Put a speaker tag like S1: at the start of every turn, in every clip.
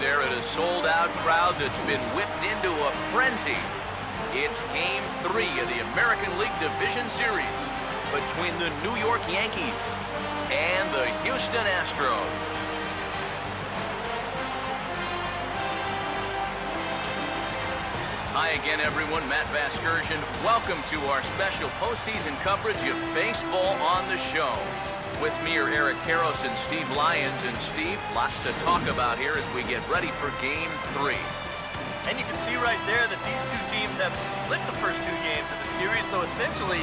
S1: stare at a sold-out crowd that's been whipped into a frenzy. It's Game 3 of the American League Division Series between the New York Yankees and the Houston Astros. Hi again, everyone. Matt Vasgersian. Welcome to our special postseason coverage of baseball on the show. With me are Eric Karros and Steve Lyons. And Steve, lots to talk about here as we get ready for Game 3.
S2: And you can see right there that these two teams have split the first two games of the series. So essentially,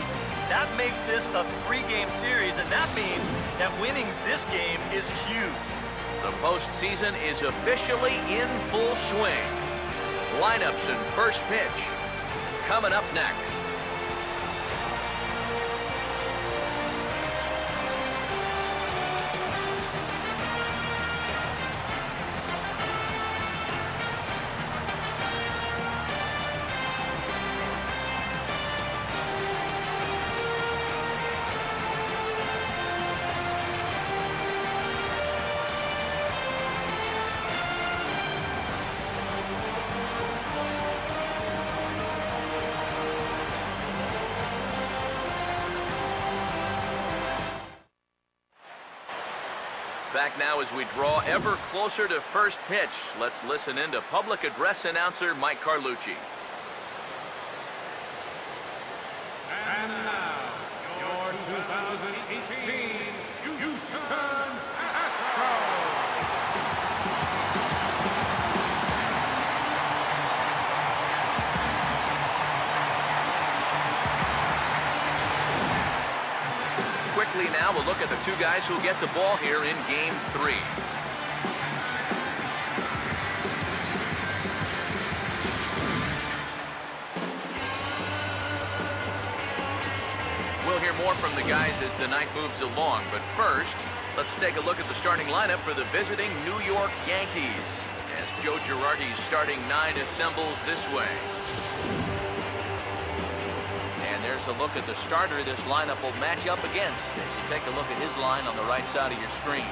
S2: that makes this a three-game series. And that means that winning this game is huge.
S1: The postseason is officially in full swing. Lineups and first pitch coming up next. Back now as we draw ever closer to first pitch. Let's listen in to public address announcer Mike Carlucci.
S3: And now, your 2018 Houston Astros.
S1: Quickly now, we'll look at the two guys who get the ball here in Game 3. We'll hear more from the guys as the night moves along, but first, let's take a look at the starting lineup for the visiting New York Yankees as Joe Girardi's starting nine assembles this way. There's a look at the starter this lineup will match up against as you take a look at his line on the right side of your screen.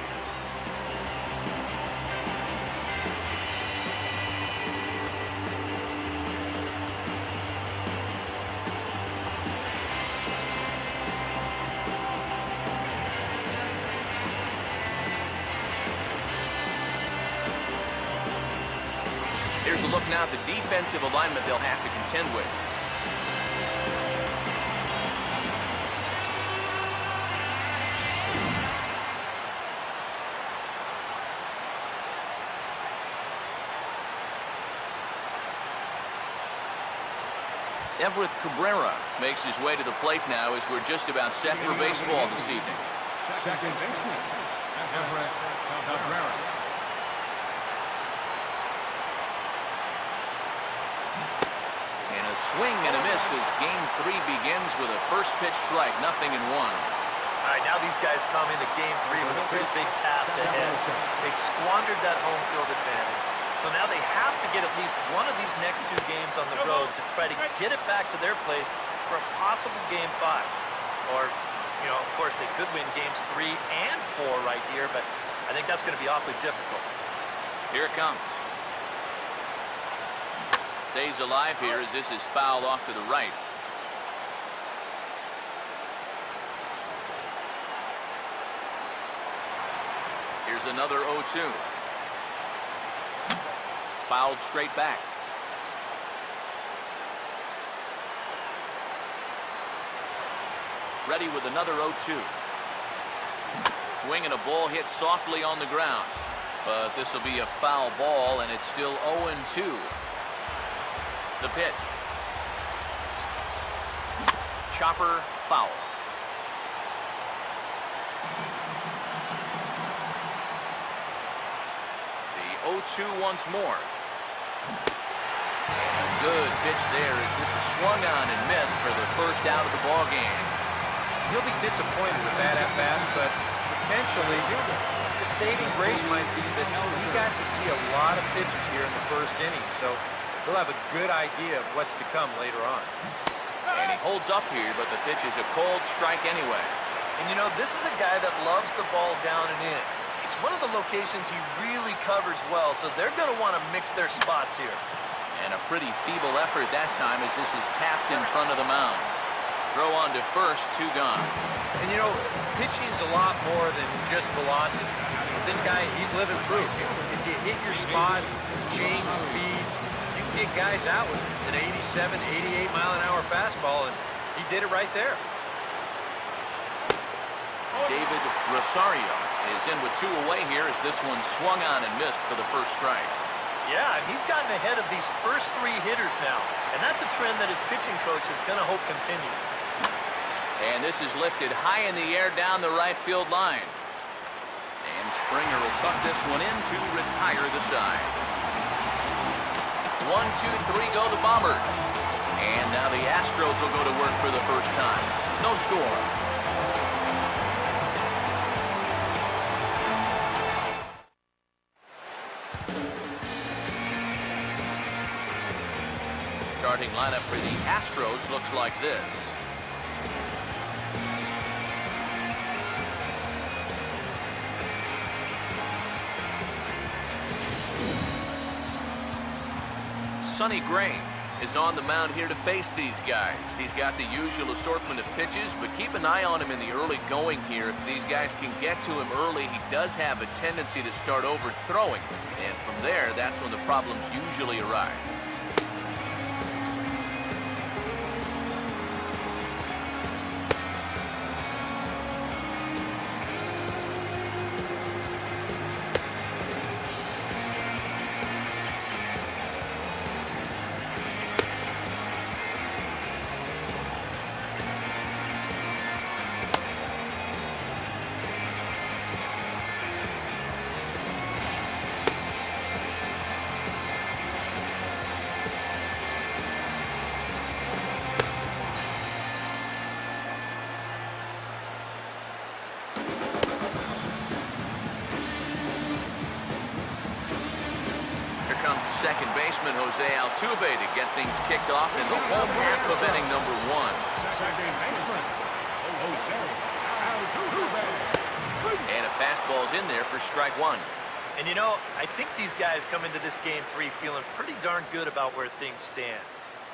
S1: Here's a look now at the defensive alignment they'll have to contend with. Everett Cabrera makes his way to the plate now as we're just about set for baseball this evening.
S3: Second baseman, Everett Cabrera.
S1: And a swing and a miss as Game 3 begins with a first pitch strike, 0-1.
S2: All right, now these guys come into Game 3 with a pretty big task ahead. They squandered that home field advantage. So now they have to get at least one of these next two games on the road to try to get it back to their place for a possible Game 5. Or, you know, of course, they could win Games 3 and 4 right here, but I think that's going to be awfully difficult.
S1: Here it comes. Stays alive here as this is fouled off to the right. Here's another 0-2. Fouled straight back. Ready with another 0-2. Swing and a ball hit softly on the ground. But this will be a foul ball, and it's still 0-2. The pitch. Chopper foul. The 0-2 once more. And a good pitch there as this is swung on and missed for the first out of the ball game.
S4: He'll be disappointed with that at-bat, but potentially the saving grace might be that he got to see a lot of pitches here in the first inning, so he'll have a good idea of what's to come later on.
S1: And he holds up here, but the pitch is a cold strike anyway.
S2: And you know, this is a guy that loves the ball down and in. It's one of the locations he really covers well, so they're going to want to mix their spots here.
S1: And a pretty feeble effort that time as this is tapped in front of the mound. Throw on to first, 2 gone.
S4: And you know, pitching's a lot more than just velocity. This guy, he's living proof. If you hit your spot, change speeds, you can get guys out with an 87, 88 mile an hour fastball, and he did it right there.
S1: David Rosario is in with 2 away here as this one swung on and missed for the first strike.
S2: Yeah, and he's gotten ahead of these first 3 hitters now, and that's a trend that his pitching coach is going to hope continues.
S1: And this is lifted high in the air down the right field line. And Springer will tuck this one in to retire the side. 1, 2, 3 go the Bombers. And now the Astros will go to work for the first time. No score. Starting lineup for the Astros looks like this. Sonny Gray is on the mound here to face these guys. He's got the usual assortment of pitches, but keep an eye on him in the early going here. If these guys can get to him early, he does have a tendency to start overthrowing. And from there, that's when the problems usually arise. Second baseman Jose Altuve to get things kicked off in the home half of inning number 1.
S3: Second baseman, Jose Altuve.
S1: And a fastball's in there for strike 1.
S2: And you know, I think these guys come into this game 3 feeling pretty darn good about where things stand.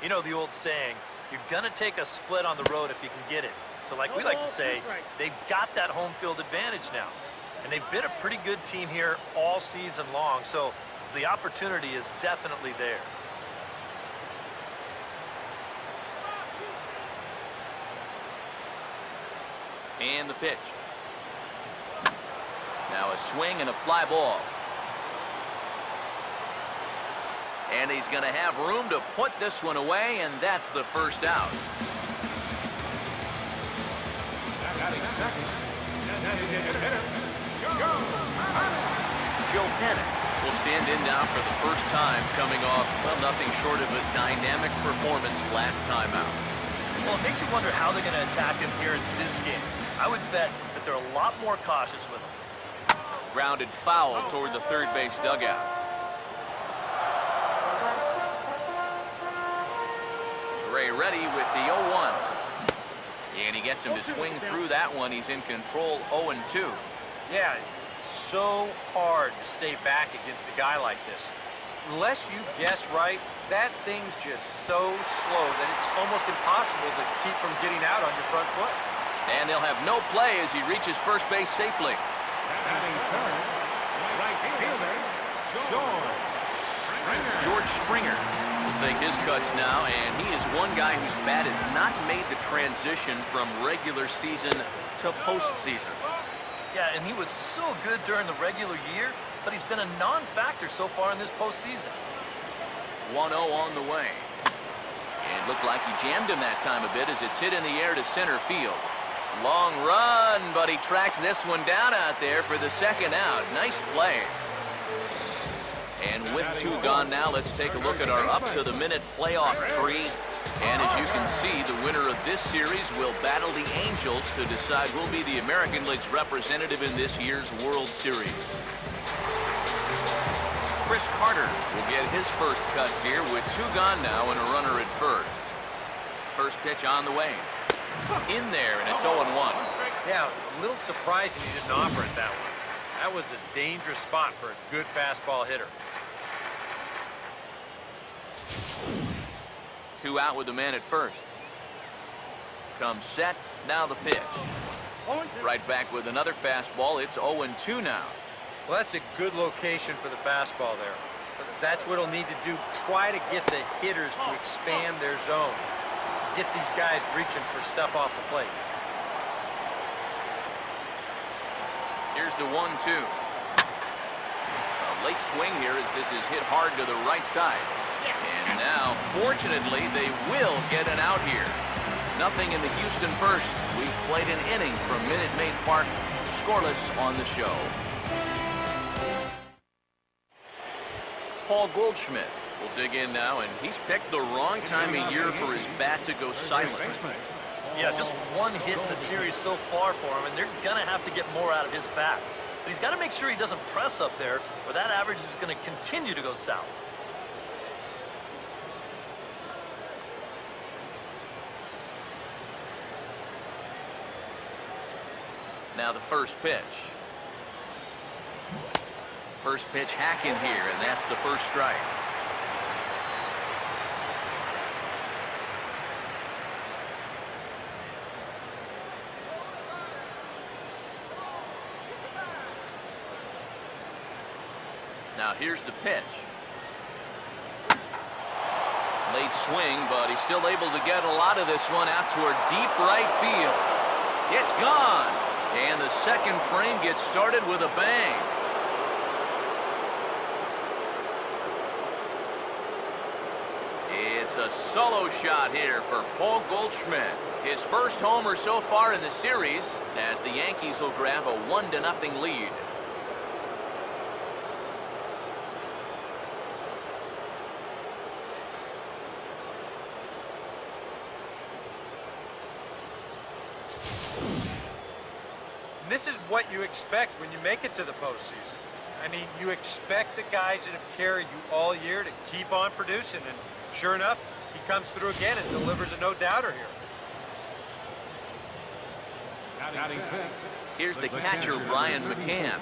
S2: You know the old saying, you're going to take a split on the road if you can get it. So like we like to say, they've got that home field advantage now. And they've been a pretty good team here all season long. So the opportunity is definitely there.
S1: And the pitch. Now a swing and a fly ball. And he's going to have room to put this one away, and that's the first out. Joe Panic will stand in now for the first time, coming off, well, nothing short of a dynamic performance last time out.
S2: Well, it makes you wonder how they're going to attack him here in this game. I would bet that they're a lot more cautious with him.
S1: Grounded foul toward the third base dugout. Gray ready with the 0-1. And he gets him to swing through that one. He's in control, 0-2.
S4: Yeah, it's so hard to stay back against a guy like this. Unless you guess right, that thing's just so slow that it's almost impossible to keep from getting out on your front foot.
S1: And they'll have no play as he reaches first base safely.
S3: Batting third, right fielder,
S1: George Springer will take his cuts now, and he is one guy whose bat has not made the transition from regular season to postseason.
S2: Yeah, and he was so good during the regular year, but he's been a non-factor so far in this postseason.
S1: 1-0 on the way. And it looked like he jammed him that time a bit as it's hit in the air to center field. Long run, but he tracks this one down out there for the second out. Nice play. And with 2 gone now, let's take a look at our up-to-the-minute playoff 3. And as you can see, the winner of this series will battle the Angels to decide who will be the American League's representative in this year's World Series. Chris Carter will get his first cuts here with 2 gone now and a runner at first. First pitch on the way. In there, and it's 0-1.
S4: Yeah, a little surprising he didn't offer it that one. That was a dangerous spot for a good fastball hitter.
S1: 2 out with the man at first. Comes set, now the pitch. Right back with another fastball. It's 0-2 now.
S4: Well, that's a good location for the fastball there. That's what he'll need to do. Try to get the hitters to expand their zone. Get these guys reaching for stuff off the plate.
S1: Here's the 1-2. A late swing here as this is hit hard to the right side. And now, fortunately, they will get an out here. Nothing in the Houston first. We've played an inning from Minute Maid Park. Scoreless on the show. Paul Goldschmidt will dig in now, and he's picked the wrong time of year for his bat to go silent.
S2: Yeah, just 1 hit in the series so far for him, and they're going to have to get more out of his bat. But he's got to make sure he doesn't press up there, or that average is going to continue to go south.
S1: Now the first pitch. First pitch hacking here, and that's the first strike. Now here's the pitch. Late swing, but he's still able to get a lot of this one out toward deep right field. It's gone. And the second frame gets started with a bang. It's a solo shot here for Paul Goldschmidt. His first homer so far in the series, as the Yankees will grab a 1-0 lead.
S4: This is what you expect when you make it to the postseason. I mean, you expect the guys that have carried you all year to keep on producing, and sure enough, he comes through again and delivers a no-doubter here.
S1: Here's the catcher, Brian McCann.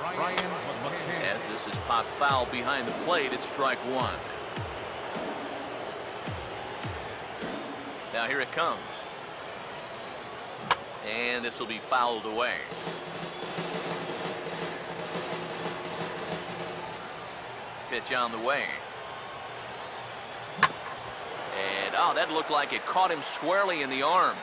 S1: As this is popped foul behind the plate, it's strike 1. Now here it comes. And this will be fouled away. Pitch on the way. And, oh, that looked like it caught him squarely in the arm.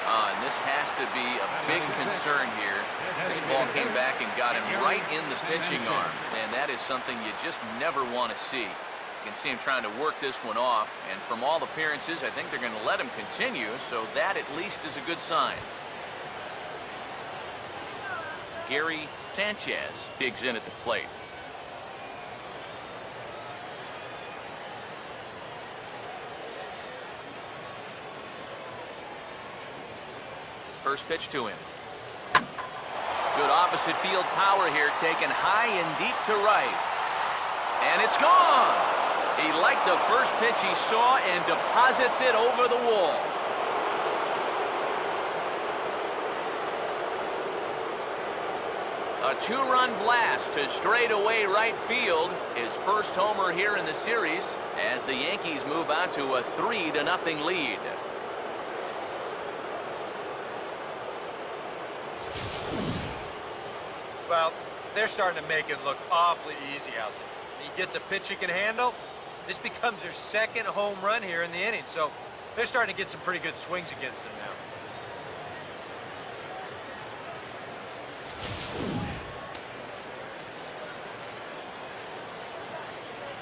S1: And this has to be a big concern here. This ball came back and got him right in the pitching arm. And that is something you just never want to see. You can see him trying to work this one off, and from all appearances, I think they're going to let him continue, so that at least is a good sign. Gary Sanchez digs in at the plate. First pitch to him. Good opposite field power here, taken high and deep to right. And it's gone! He liked the first pitch he saw and deposits it over the wall. A 2-run blast to straightaway right field. His first homer here in the series as the Yankees move out to a 3-0 lead.
S4: Well, they're starting to make it look awfully easy out there. He gets a pitch he can handle. This becomes their second home run here in the inning, so they're starting to get some pretty good swings against him now.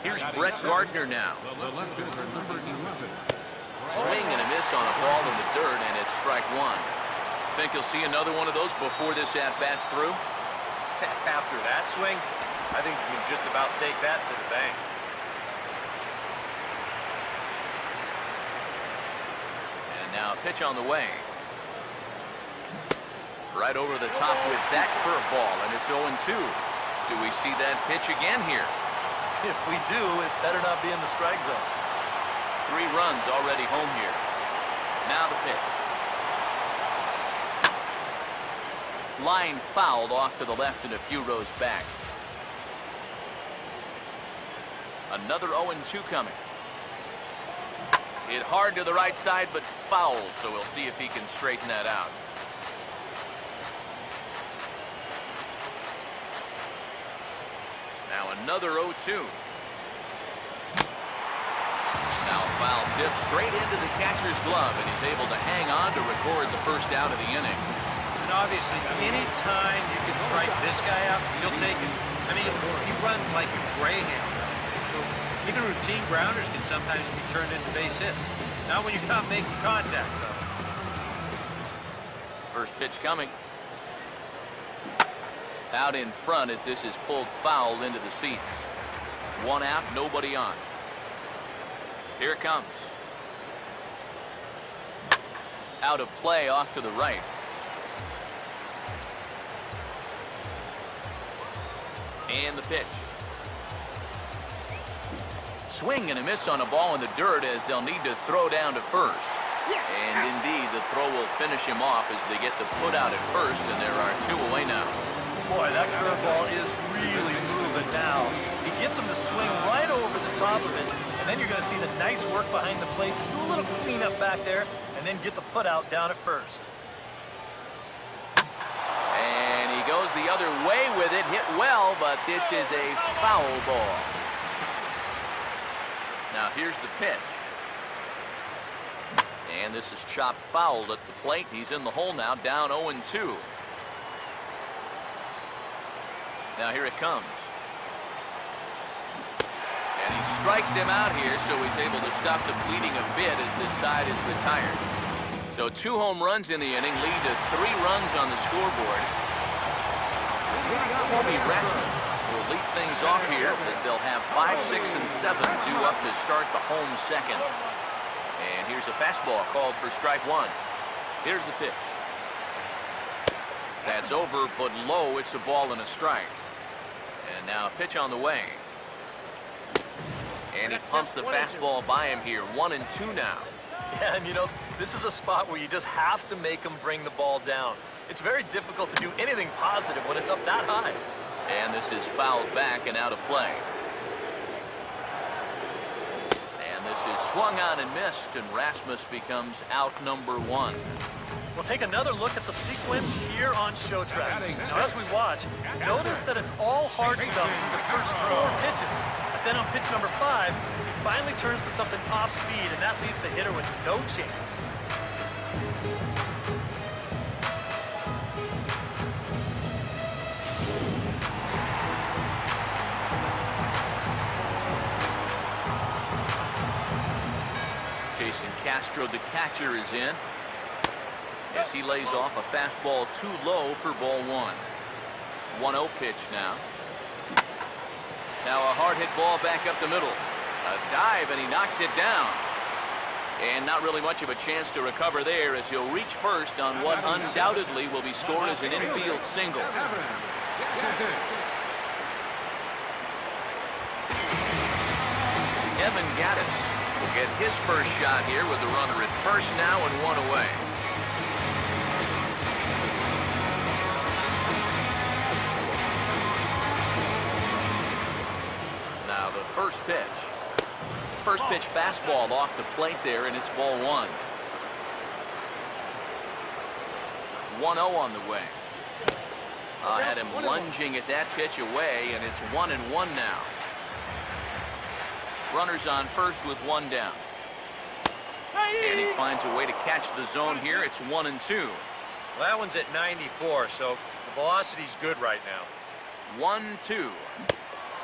S1: Here's Brett Gardner now. Swing and a miss on a ball in the dirt, and it's strike 1. Think you'll see another one of those before this at-bat's through?
S4: After that swing, I think you can just about take that to the bank.
S1: And now a pitch on the way. Right over the top with that curveball, and it's 0-2. Do we see that pitch again here?
S2: If we do, it better not be in the strike zone. 3 runs already home here. Now the pitch.
S1: Line fouled off to the left and a few rows back. Another 0-2 coming. Hit hard to the right side, but fouled, so we'll see if he can straighten that out. Now another 0-2. Now foul tip straight into the catcher's glove, and he's able to hang on to record the first out of the inning.
S4: And obviously, any time you can strike this guy out, you'll take it. I mean, he runs like a greyhound. So even routine grounders can sometimes be turned into base hits. Not when you're not making contact, though.
S1: First pitch coming. Out in front as this is pulled foul into the seats. One out, nobody on. Here it comes. Out of play off to the right. And the pitch. Swing and a miss on a ball in the dirt as they'll need to throw down to first. And indeed, the throw will finish him off as they get the put out at first, and there are 2 away now.
S2: Boy, that curveball is really moving now. He gets him to swing right over the top of it, and then you're going to see the nice work behind the plate, do a little cleanup back there, and then get the put out down at first.
S1: And he goes the other way with it, hit well, but this is a foul ball. Now here's the pitch. And this is chopped fouled at the plate. He's in the hole now, down 0-2. Now here it comes. And he strikes him out here, so he's able to stop the bleeding a bit as this side is retired. So 2 home runs in the inning lead to 3 runs on the scoreboard. Kobe Rasmus will lead things off here as they'll have 5, 6, and 7 due up to start the home second. And here's a fastball called for strike 1. Here's the pitch. That's over, but low. It's a ball and a strike. And now a pitch on the way. And he pumps the fastball by him here. 1-2 now.
S2: Yeah, and you know, this is a spot where you just have to make him bring the ball down. It's very difficult to do anything positive when it's up that high.
S1: And this is fouled back and out of play. And this is swung on and missed, and Rasmus becomes out number 1.
S2: We'll take another look at the sequence here on Show Track. Now, as we watch, notice that it's all hard stuff in the first 4 pitches. But then on pitch number 5, he finally turns to something off speed, and that leaves the hitter with no chance.
S1: Castro, the catcher, is in as he lays off a fastball too low for ball 1. 1-0 pitch now. Now a hard hit ball back up the middle. A dive, and he knocks it down. And not really much of a chance to recover there as he'll reach first on what undoubtedly will be scored as an infield single. Evan Gattis will get his first shot here with the runner at first now and 1 away. Now the first pitch. First pitch fastball off the plate there, and it's ball 1. 1-0 on the way. Had him lunging at that pitch away, and it's 1-1 now. Runners on first with 1 down. And he finds a way to catch the zone here. It's 1-2.
S4: Well, that one's at 94, so the velocity's good right now.
S1: 1-2.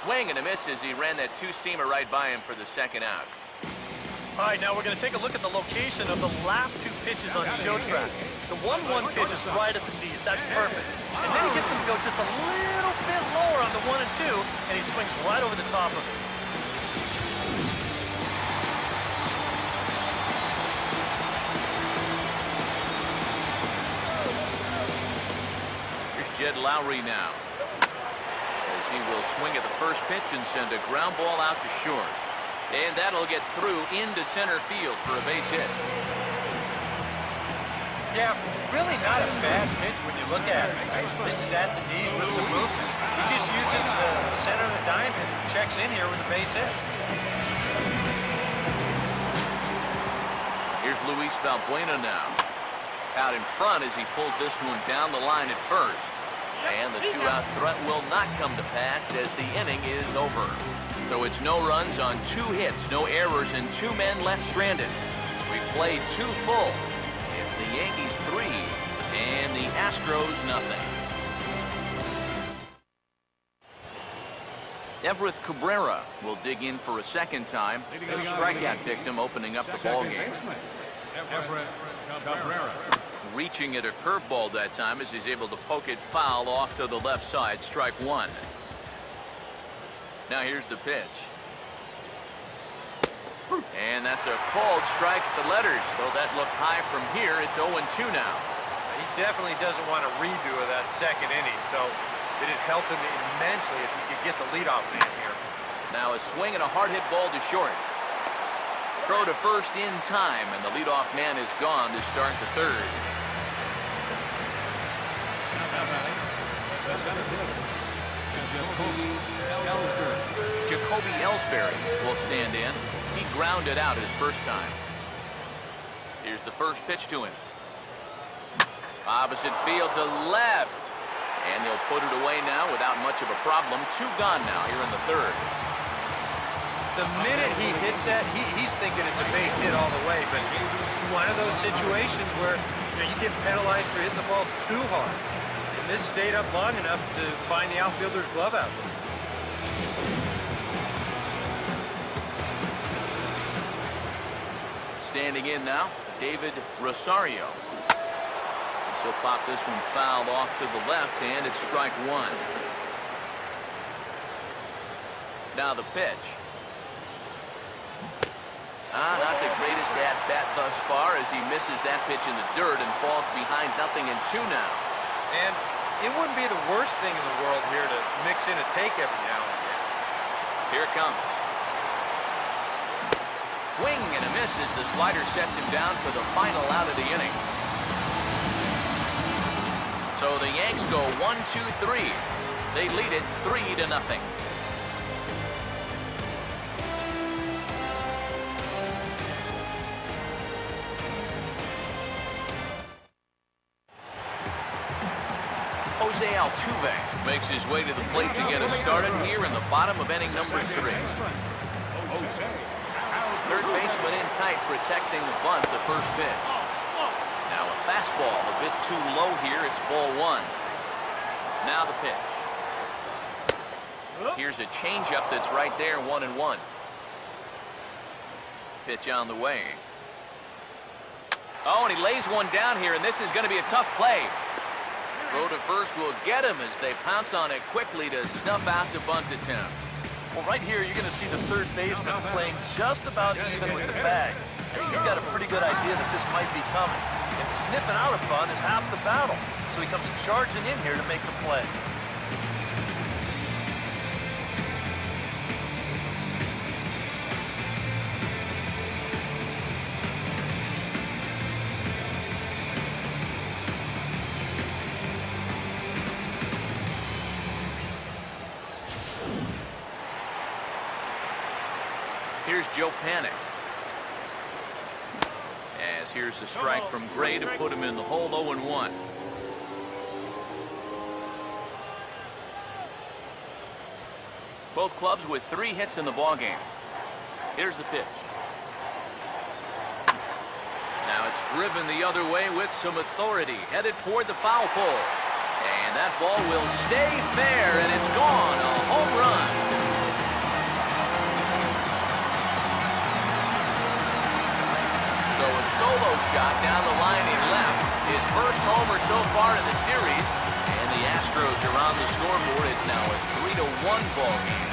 S1: Swing and a miss as he ran that 2-seamer right by him for the second out.
S2: All right, now we're going to take a look at the location of the last 2 pitches on Show Track. The 1-1 pitch is right at the knees. That's perfect. And then he gets him to go just a little bit lower on the 1-2, and he swings right over the top of it.
S1: Jed Lowry now, as he will swing at the first pitch and send a ground ball out to short. And that'll get through into center field for a base hit.
S4: Yeah, really not a bad pitch when you look at it. This is at the knees with some movement. He just uses the center of the diamond and checks in here with a base hit.
S1: Here's Luis Valbuena now. Out in front as he pulls this one down the line at first. And the two-out threat will not come to pass as the inning is over. So it's no runs on 2 hits, no errors, and 2 men left stranded. We played 2 full. It's the Yankees 3 and the Astros nothing. Everett Cabrera will dig in for a second time. The strikeout victim opening up the ballgame.
S3: Everett Cabrera.
S1: Reaching at a curveball that time as he's able to poke it foul off to the left side. Strike 1. Now here's the pitch. And that's a called strike at the letters. Though that looked high from here, it's 0-2 now.
S4: He definitely doesn't want a redo of that second inning, so it'd help him immensely if he could get the leadoff man here.
S1: Now a swing and a hard hit ball to short. Throw to first in time, and the leadoff man is gone to start the third. Jacoby Ellsbury will stand in. He grounded out his first time. Here's the first pitch to him. Opposite field to left. And they'll put it away now without much of a problem. 2 gone now here in the third.
S4: The minute he hits that, he's thinking it's a base hit all the way, but it's one of those situations where you get penalized for hitting the ball too hard. And this stayed up long enough to find the outfielder's glove out.
S1: Standing in now, David Rosario. He'll pop this one foul off to the left, and it's strike 1. Now the pitch. Not the greatest at-bat thus far as he misses that pitch in the dirt and falls behind 0-2 now.
S4: And it wouldn't be the worst thing in the world here to mix in a take every now and again.
S1: Here it comes. Swing and a miss as the slider sets him down for the final out of the inning. So the Yanks go 1-2-3. They lead it 3-0. Jose Altuve makes his way to the plate to get us started here in the bottom of inning number 3. Third baseman in tight protecting the bunt, the first pitch. Now a fastball a bit too low here. It's ball 1. Now the pitch. Here's a changeup that's right there, 1-1. Pitch on the way. Oh, and he lays one down here, and this is going to be a tough play. Throw to first will get him as they pounce on it quickly to snuff out the bunt attempt.
S2: Well, right here, you're going to see the third baseman playing just about even with the bag. I think he's got a pretty good idea that this might be coming. And sniffing out a bunt is half the battle. So he comes charging in here to make the play.
S1: Here's Joe Panic. As here's the strike from Gray to put him in the hole, 0-1. Both clubs with 3 hits in the ballgame. Here's the pitch. Now it's driven the other way with some authority, headed toward the foul pole. And that ball will stay fair, and it's gone. A home run. Solo shot down the line in left. His first homer so far in the series. And the Astros are on the scoreboard. It's now a 3-1 ball game.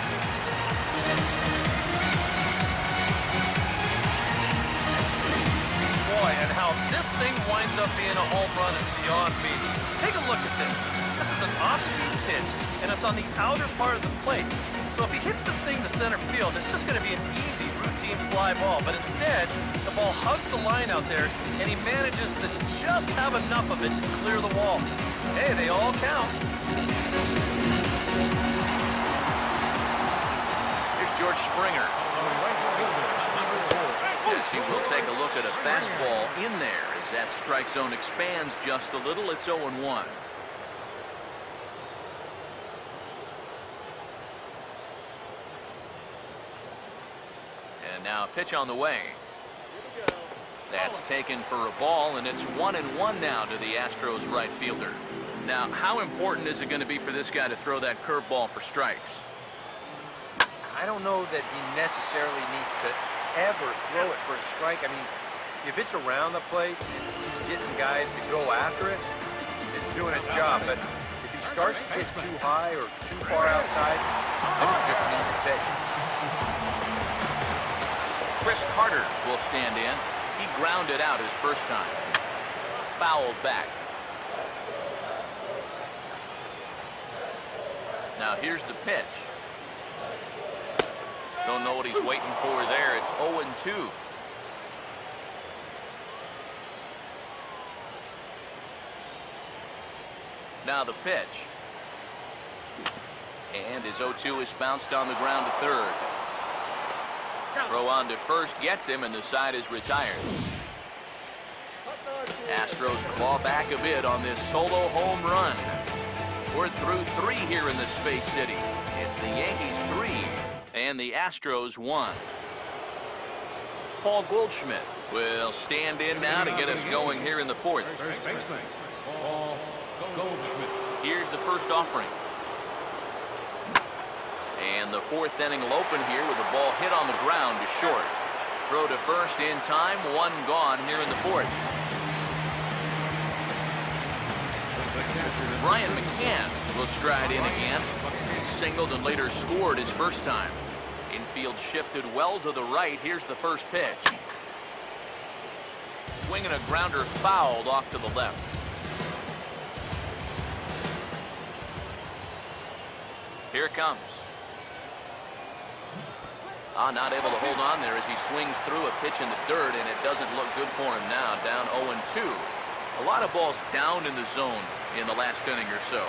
S2: Boy, and how this thing winds up being a home run is beyond me. Take a look at this. This is an off-speed pitch, and it's on the outer part of the plate. So if he hits this thing to center field, it's just going to be an easy routine fly ball. But instead, the ball hugs the line out there, and he manages to just have enough of it to clear the wall. Hey, they all count.
S1: Here's George Springer. Yes, he will take a look at a fastball in there as that strike zone expands just a little. It's 0-1. And now a pitch on the way. That's taken for a ball, and it's 1-1 now to the Astros right fielder. Now, how important is it going to be for this guy to throw that curveball for strikes?
S4: I don't know that he necessarily needs to ever throw it for a strike. I mean, if it's around the plate and he's getting guys to go after it, it's doing its job. But if he starts to hit too high or too far outside, then it's just an easy take.
S1: Chris Carter will stand in. He grounded out his first time. Fouled back. Now here's the pitch. Don't know what he's waiting for there. It's 0-2. Now the pitch. And his 0-2 is bounced on the ground to third. Throw on to first gets him, and the side is retired. Astros claw back a bit on this solo home run. We're through 3 here in the Space City. It's the Yankees 3 and the Astros 1. Paul Goldschmidt will stand in now to get us going here in the 4th.
S3: First baseman, Paul Goldschmidt.
S1: Here's the first offering. And the 4th inning will open here with the ball hit on the ground to short. Throw to first in time, 1 gone here in the 4th. Brian McCann will stride in again. He singled and later scored his first time. Infield shifted well to the right. Here's the first pitch. Swinging a grounder fouled off to the left. Here it comes. Not able to hold on there as he swings through a pitch in the dirt, and it doesn't look good for him now. Down 0-2. A lot of balls down in the zone in the last inning or so.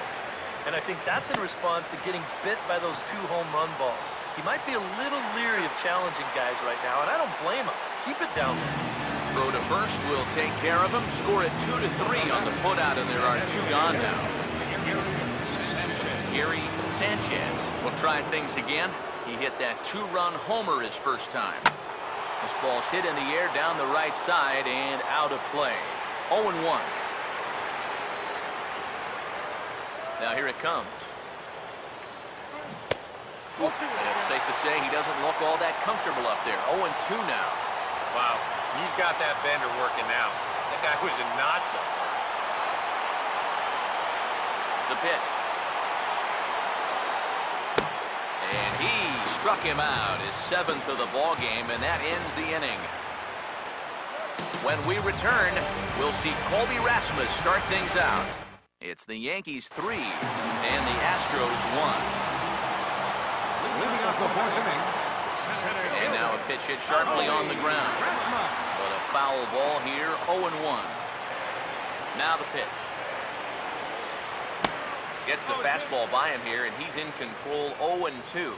S2: And I think that's in response to getting bit by those 2 home run balls. He might be a little leery of challenging guys right now, and I don't blame him. Keep it down there.
S1: Throw to first will take care of him. Score at 2-3 on the putout, and there are 2 gone now. Gary Sanchez will try things again. He hit that 2-run homer his first time. This ball's hit in the air down the right side and out of play. 0-1. Now here it comes. Oof, it's safe to say he doesn't look all that comfortable up there. 0-2 now.
S4: Wow, he's got that bender working now. That guy was in knots up there.
S1: The pitch. And he struck him out, his 7th of the ball game, and that ends the inning. When we return, we'll see Colby Rasmus start things out. It's the Yankees 3 and the Astros 1.
S3: Leading off the 4th inning.
S1: And now a pitch hit sharply on the ground. But a foul ball here, 0-1. Now the pitch. Gets the fastball by him here, and he's in control. 0-2.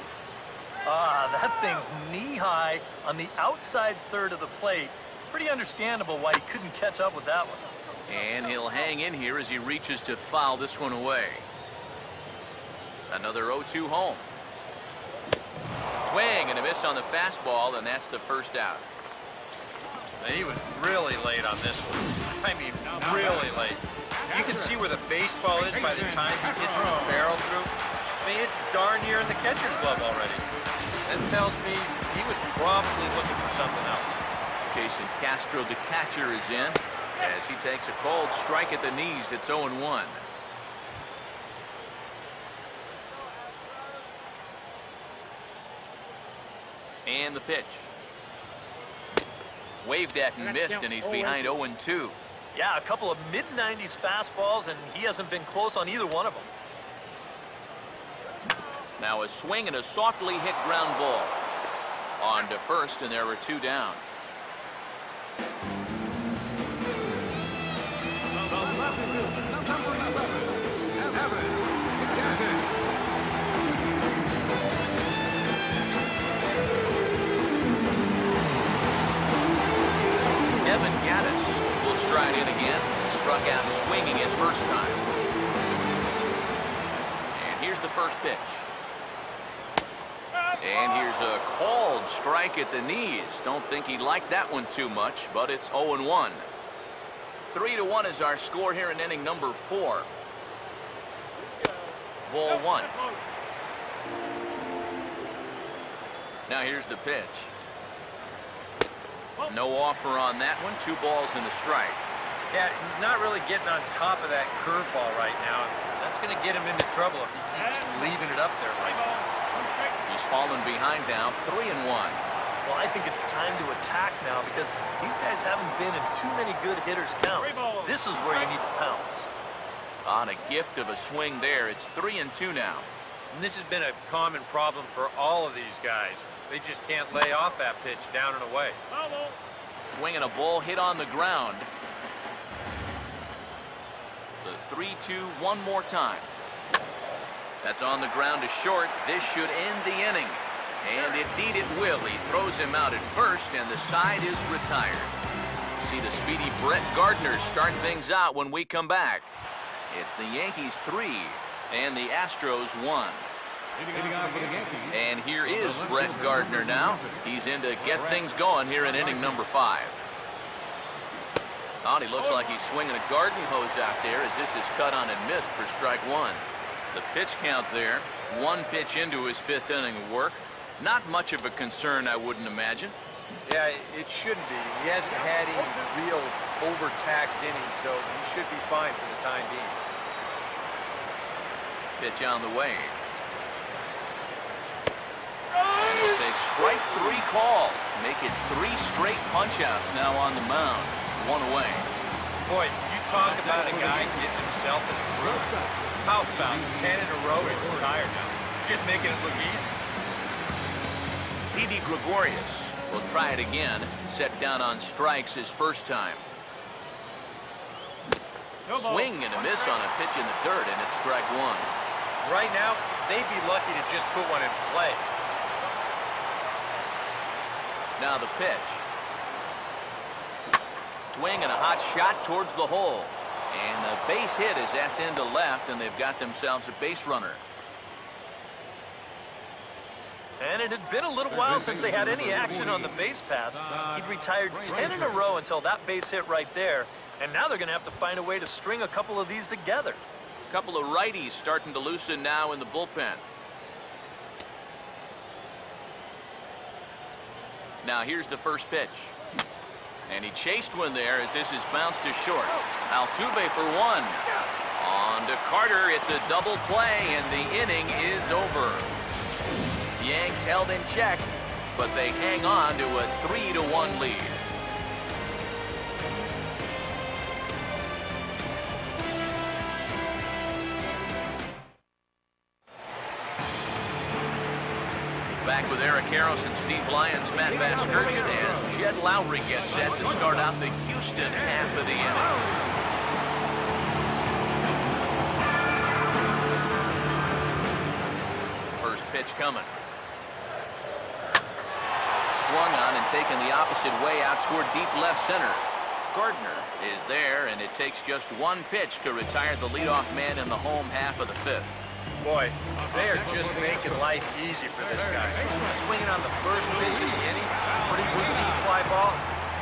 S2: That thing's knee-high on the outside third of the plate. Pretty understandable why he couldn't catch up with that one.
S1: And he'll hang in here as he reaches to foul this one away. Another 0-2 home. Swing and a miss on the fastball, and that's the first out.
S4: He was really late on this one. I mean, really late. You can see where the baseball is by the time he gets the barrel through. I mean, it's darn near in the catcher's glove already. That tells me he was probably looking for something else.
S1: Jason Castro, the catcher, is in as he takes a cold strike at the knees. It's 0-1. And the pitch. Waved at and missed, and he's behind 0-2.
S2: Yeah, a couple of mid-90s fastballs, and he hasn't been close on either one of them.
S1: Now a swing and a softly hit ground ball. On to first, and there were 2 down. Evan Gaddis will stride in again. Struck out swinging his first time. And here's the first pitch. And here's a called strike at the knees. Don't think he liked that one too much, but it's 0-1. 3-1 is our score here in inning number 4. Ball 1. Now here's the pitch. No offer on that one. 2 balls and a strike.
S4: Yeah, he's not really getting on top of that curveball right now. That's going to get him into trouble if he keeps leaving it up there like that.
S1: He's fallen behind now, 3-1.
S2: Well, I think it's time to attack now because these guys haven't been in too many good hitters' counts. This is where you need to pounce.
S1: On a gift of a swing there, it's 3-2 now.
S4: And this has been a common problem for all of these guys. They just can't lay off that pitch down and away.
S1: Swinging a ball hit on the ground. The 3-2 one more time. That's on the ground to short. This should end the inning. And indeed it will. He throws him out at first, and the side is retired. See the speedy Brett Gardner start things out when we come back. It's the Yankees 3 and the Astros 1. And here is Brett Gardner now. He's in to get things going here in inning number 5. Oh, he looks like he's swinging a garden hose out there as this is cut on and missed for strike 1. The pitch count there, 1 pitch into his 5th inning of work. Not much of a concern, I wouldn't imagine.
S4: Yeah, it shouldn't be. He hasn't had any real overtaxed innings, so he should be fine for the time being.
S1: Pitch on the way. And it's a strike 3 call. Make it 3 straight punch-outs now on the mound. 1 away.
S4: Boy, you talk about a guy getting himself in the groove. How about 10 in a row and retired now? Just making it look easy.
S1: Didi Gregorius will try it again. Set down on strikes his first time. Swing and a miss on a pitch in the 3rd, and it's strike 1.
S4: Right now, they'd be lucky to just put one in play.
S1: Now the pitch. Swing and a hot shot towards the hole. And the base hit as that's into left, and they've got themselves a base runner.
S2: And it had been a little while since they had any action on the base pass. He'd retired 10 in a row until that base hit right there. And now they're going to have to find a way to string a couple of these together.
S1: A couple of righties starting to loosen now in the bullpen. Now here's the first pitch. And he chased one there as this is bounced to short. Altuve for 1. On to Carter. It's a double play, and the inning is over. Yanks held in check, but they hang on to a 3-1 lead. Back with Eric Harris and Steve Lyons, Matt Vasgersian, as Jed Lowry gets set to start out the Houston half of the inning. First pitch coming. Swung on and taken the opposite way out toward deep left center. Gardner is there, and it takes just 1 pitch to retire the leadoff man in the home half of the 5th.
S4: Boy, they are just making life easy for this guy. Swinging on the first pitch of the inning, pretty routine fly ball.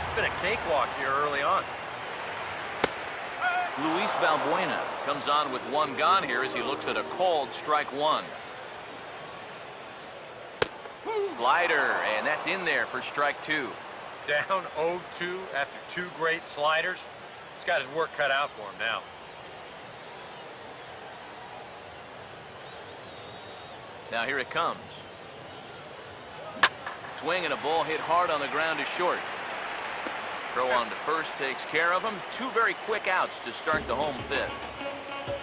S4: It's been a cakewalk here early on.
S1: Luis Valbuena comes on with 1 gone here as he looks at a called strike 1. Slider, and that's in there for strike 2.
S4: Down 0-2 after 2 great sliders. He's got his work cut out for him now.
S1: Now here it comes. Swing and a ball hit hard on the ground to short. Throw on to first takes care of him. 2 very quick outs to start the home 5th.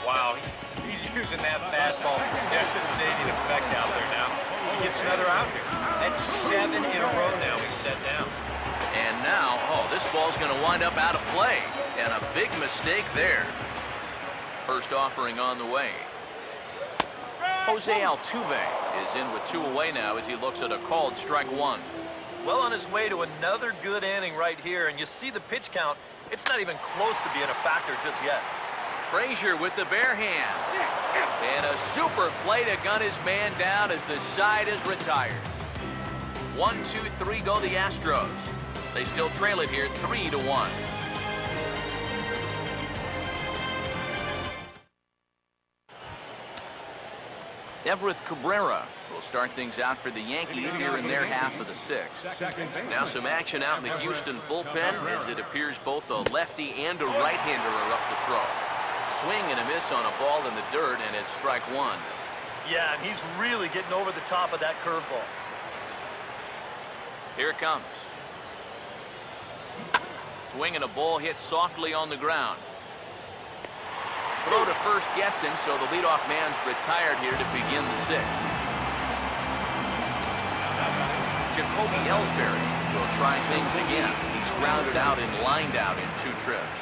S4: Wow, he's using that fastball to devastating effect out there now. He gets another out here. That's 7 in a row now he's set down.
S1: And now, oh, this ball's going to wind up out of play. And a big mistake there. First offering on the way. Jose Altuve is in with 2 away now as he looks at a called strike 1.
S2: Well on his way to another good inning right here, and you see the pitch count. It's not even close to being a factor just yet.
S1: Frazier with the bare hand. And a super play to gun his man down as the side is retired. 1, 2, 3 go the Astros. They still trail it here 3-1. Everett Cabrera will start things out for the Yankees here in their half of the 6th. Now some action out in the Houston bullpen as it appears both a lefty and a right-hander are up to throw. Swing and a miss on a ball in the dirt, and it's strike 1.
S2: Yeah, and he's really getting over the top of that curveball.
S1: Here it comes. Swing and a ball hit softly on the ground. Throw to first gets him, so the leadoff man's retired here to begin the 6th. Jacoby Ellsbury will try things again. He's grounded out and lined out in 2 trips.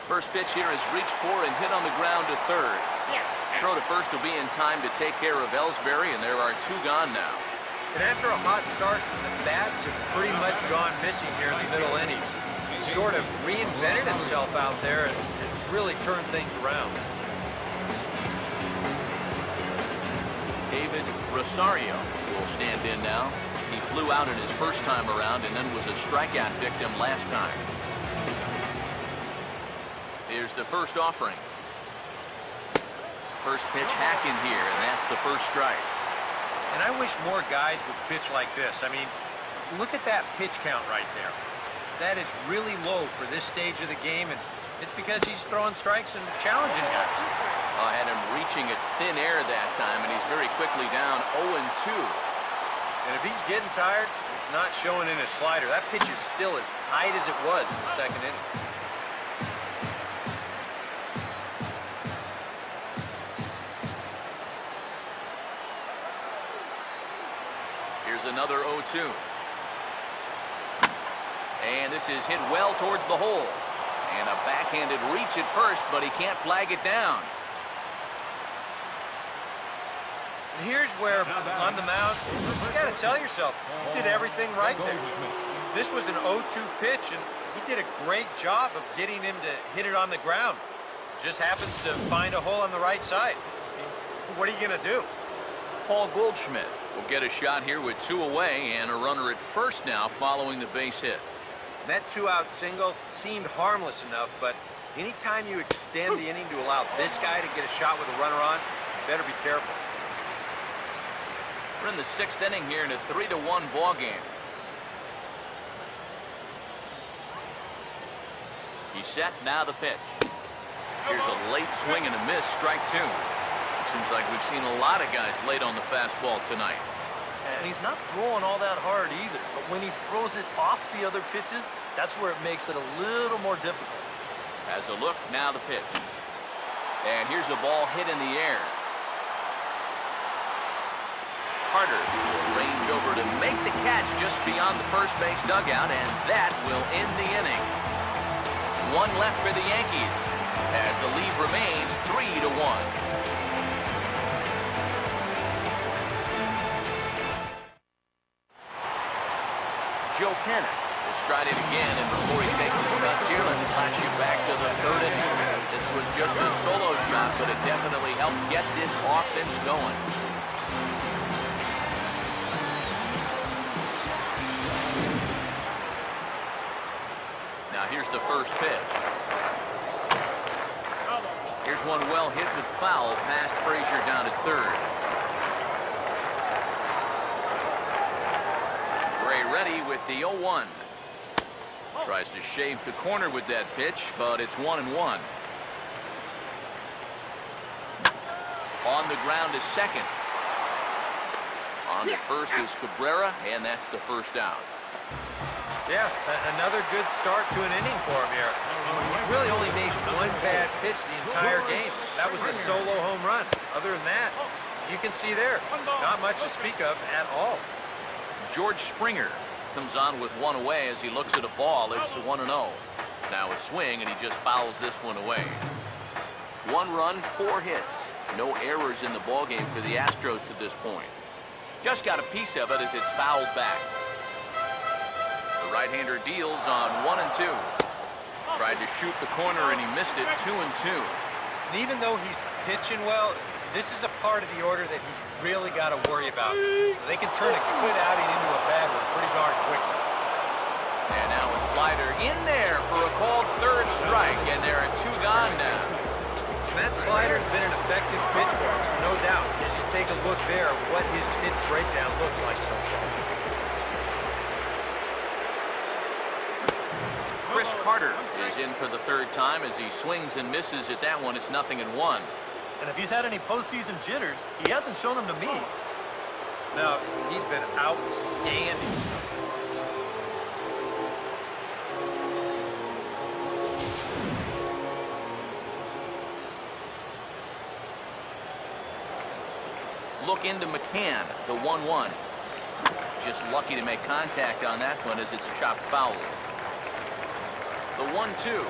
S1: First pitch here is reached for and hit on the ground to third. Throw to first will be in time to take care of Ellsbury, and there are 2 gone now.
S4: And after a hot start, the bats have pretty much gone missing here in the middle innings. He sort of reinvented himself out there and has really turned things around.
S1: David Rosario will stand in now. He flew out in his first time around and then was a strikeout victim last time. Here's the first offering. First pitch hack in here, and that's the first strike.
S4: And I wish more guys would pitch like this. I mean, look at that pitch count right there. That is really low for this stage of the game, and it's because he's throwing strikes and challenging guys.
S1: I had him reaching at thin air that time, and he's very quickly down 0-2.
S4: And if he's getting tired, it's not showing in his slider. That pitch is still as tight as it was in the 2nd inning.
S1: Here's another 0-2. And this is hit well towards the hole. And a backhanded reach at first, but he can't flag it down.
S4: And here's where, on the mound, you got to tell yourself, he did everything right there. This was an 0-2 pitch, and he did a great job of getting him to hit it on the ground. Just happens to find a hole on the right side. What are you going to do?
S1: Paul Goldschmidt will get a shot here with 2 away and a runner at first now following the base hit.
S4: That 2-out single seemed harmless enough, but anytime you extend the inning to allow this guy to get a shot with a runner on, you better be careful.
S1: We're in the 6th inning here in a 3-1 ball game. He's set, now the pitch. Here's a late swing and a miss, strike 2. Seems like we've seen a lot of guys late on the fastball tonight.
S2: And he's not throwing all that hard either. But when he throws it off the other pitches, that's where it makes it a little more difficult.
S1: Has a look, now the pitch. And here's a ball hit in the air. Carter will range over to make the catch just beyond the first base dugout, and that will end the inning. 1 left for the Yankees as the lead remains 3-1. Joe Pena will stride it again, and before he takes his cuts here, let's flash you back to the 3rd inning. This was just a solo shot, but it definitely helped get this offense going. Now here's the first pitch. Here's one well hit but foul past Frazier down at 3rd. Ready with the 0-1. Tries to shave the corner with that pitch, but it's 1-1. On the ground is second. On the first is Cabrera, and that's the first out.
S4: Yeah, another good start to an inning for him here. He's really only made one bad pitch the entire game. That was a solo home run. Other than that, you can see there, not much to speak of at all.
S1: George Springer comes on with one away as he looks at a ball. It's 1-0. Now a swing, and he just fouls this one away. 1 run, 4 hits. No errors in the ballgame for the Astros to this point. Just got a piece of it as it's fouled back. The right-hander deals on 1-2. Tried to shoot the corner and he missed it. 2-2.
S4: And even though he's pitching well, this is a part of the order that he's really got to worry about. They can turn a good outing into a bad one pretty darn quickly.
S1: And now a slider in there for a called third strike, and there are 2 gone now.
S4: And that slider's been an effective pitch for him, no doubt, as you take a look there at what his pitch breakdown looks like so far.
S1: Chris Carter is in for the 3rd time as he swings and misses at that one. It's 0-1.
S2: And if he's had any postseason jitters, he hasn't shown them to me.
S4: No, he's been outstanding.
S1: Look into McCann, the 1-1. Just lucky to make contact on that one as it's chopped foul. The 1-2.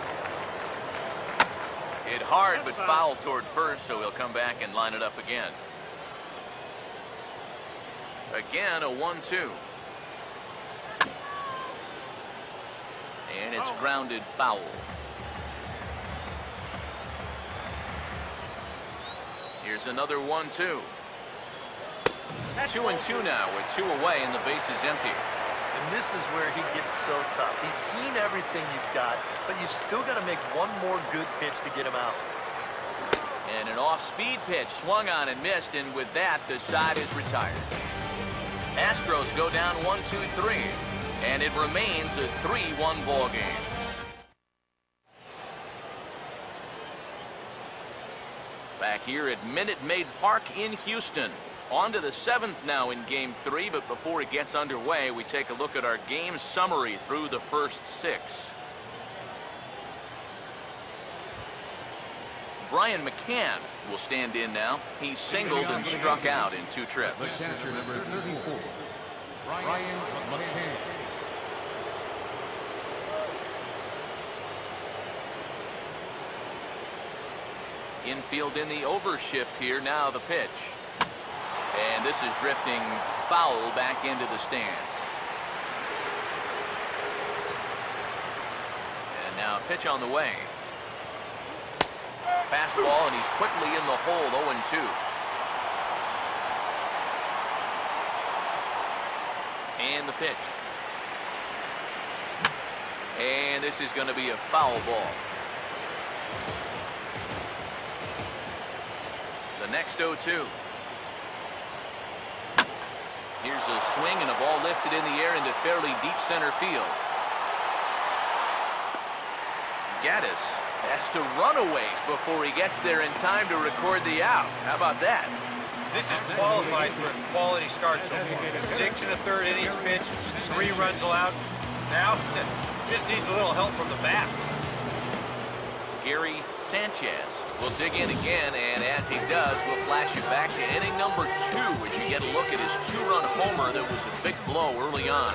S1: Hit hard but foul toward first, so he'll come back and line it up again. Again, a 1-2. And it's grounded foul. Here's another 1-2. 2-2 now with 2 away and the base is empty.
S2: And this is where he gets so tough. He's seen everything you've got, but you still got to make one more good pitch to get him out.
S1: And an off-speed pitch swung on and missed, and with that, the side is retired. Astros go down 1-2-3, and it remains a 3-1 ball game. Back here at Minute Maid Park in Houston. On to the 7th now in Game 3, but before it gets underway, we take a look at our game summary through the first 6. Brian McCann will stand in now. He singled and struck out in 2 trips.
S3: The catcher, number 34, Brian McCann.
S1: Infield in the overshift here. Now the pitch. And this is drifting foul back into the stands. And now a pitch on the way. Fastball, and he's quickly in the hole. 0-2. And the pitch. And this is going to be a foul ball. The next 0-2. Here's a swing and a ball lifted in the air into fairly deep center field. Gaddis has to run a ways before he gets there in time to record the out. How about that?
S4: This is qualified for a quality start so far. 6 1/3 innings pitched, 3 runs allowed. Now, just needs a little help from the bats.
S1: Gary Sanchez will dig in again, and as he does, we'll flash you back to inning number 2 as you get a look at his 2-run homer that was a big blow early on.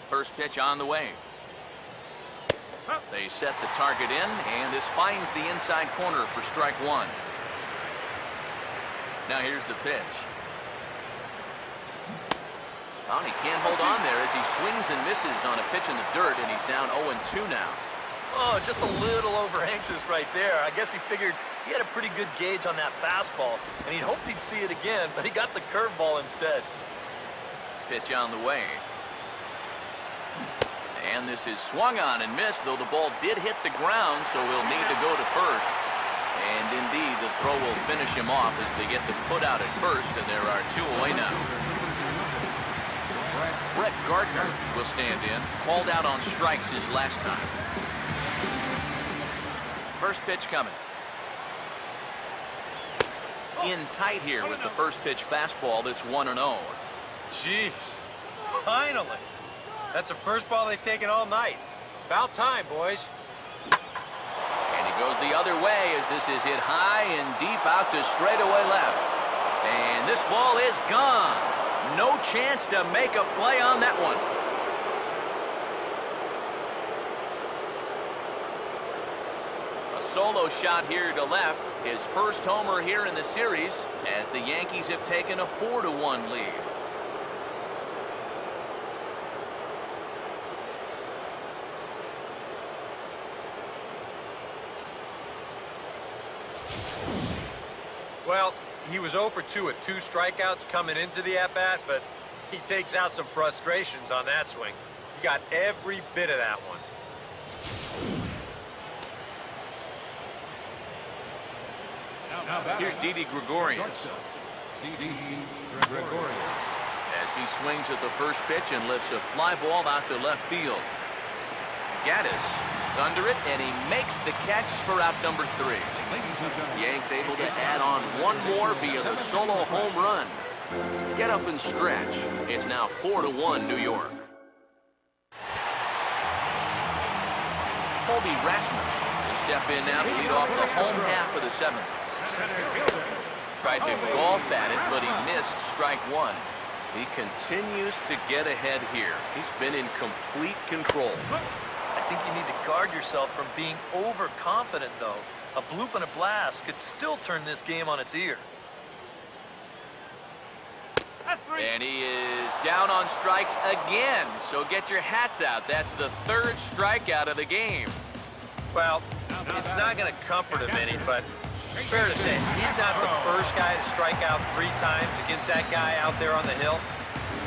S1: First pitch on the way. They set the target in, and this finds the inside corner for strike 1. Now here's the pitch. Oh, he can't hold on there as he swings and misses on a pitch in the dirt, and he's down 0-2 now.
S2: Oh, just a little over anxious right there. I guess he figured he had a pretty good gauge on that fastball, and he hoped he'd see it again, but he got the curveball instead.
S1: Pitch on the way. And this is swung on and missed, though the ball did hit the ground, so he'll need to go to first. And indeed, the throw will finish him off as they get the put out at first, and there are 2 away now. Brett Gardner will stand in, called out on strikes his last time. First pitch coming. In tight here with the first pitch fastball that's 1-0.
S4: Jeez. Finally. That's the first ball they've taken all night. About time, boys.
S1: And he goes the other way as this is hit high and deep out to straightaway left. And this ball is gone. No chance to make a play on that one. A solo shot here to left. His first homer here in the series as the Yankees have taken a 4-1 lead.
S4: Well, he was 0 for 2 with 2 strikeouts coming into the at-bat, but he takes out some frustrations on that swing. He got every bit of that one.
S1: Here's Didi Gregorius. As he swings at the first pitch and lifts a fly ball out to left field. Gaddis under it, and he makes the catch for out number 3. Yanks able to add on one more via the solo home run. Get up and stretch. It's now 4-1 New York. Colby Rasmus will step in now to lead off the home half of the 7th. Tried to golf at it, but he missed strike 1. He continues to get ahead here. He's been in complete control.
S2: I think you need to guard yourself from being overconfident, though. A bloop and a blast could still turn this game on its ear.
S1: And he is down on strikes again. So get your hats out. That's the 3rd strikeout of the game.
S4: Well, it's not going to comfort him any, but it's fair to say he's not the first guy to strike out 3 times against that guy out there on the hill.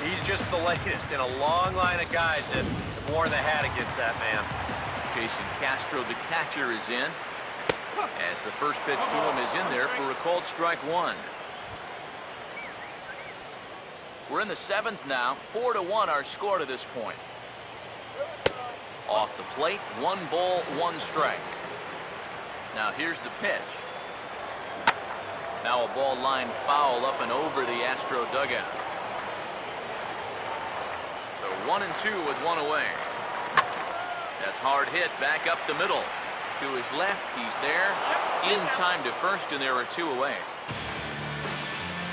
S4: He's just the latest in a long line of guys that have worn the hat against that man.
S1: Jason Castro, the catcher, is in. As the first pitch to him is in there for a called strike 1. We're in the 7th now. 4-1 our score to this point. Off the plate, 1 ball, 1 strike. Now here's the pitch. Now a ball line foul up and over the Astro dugout. So 1-2 with 1 away. That's hard hit back up the middle. To his left, he's there. In time to first, and there are 2 away.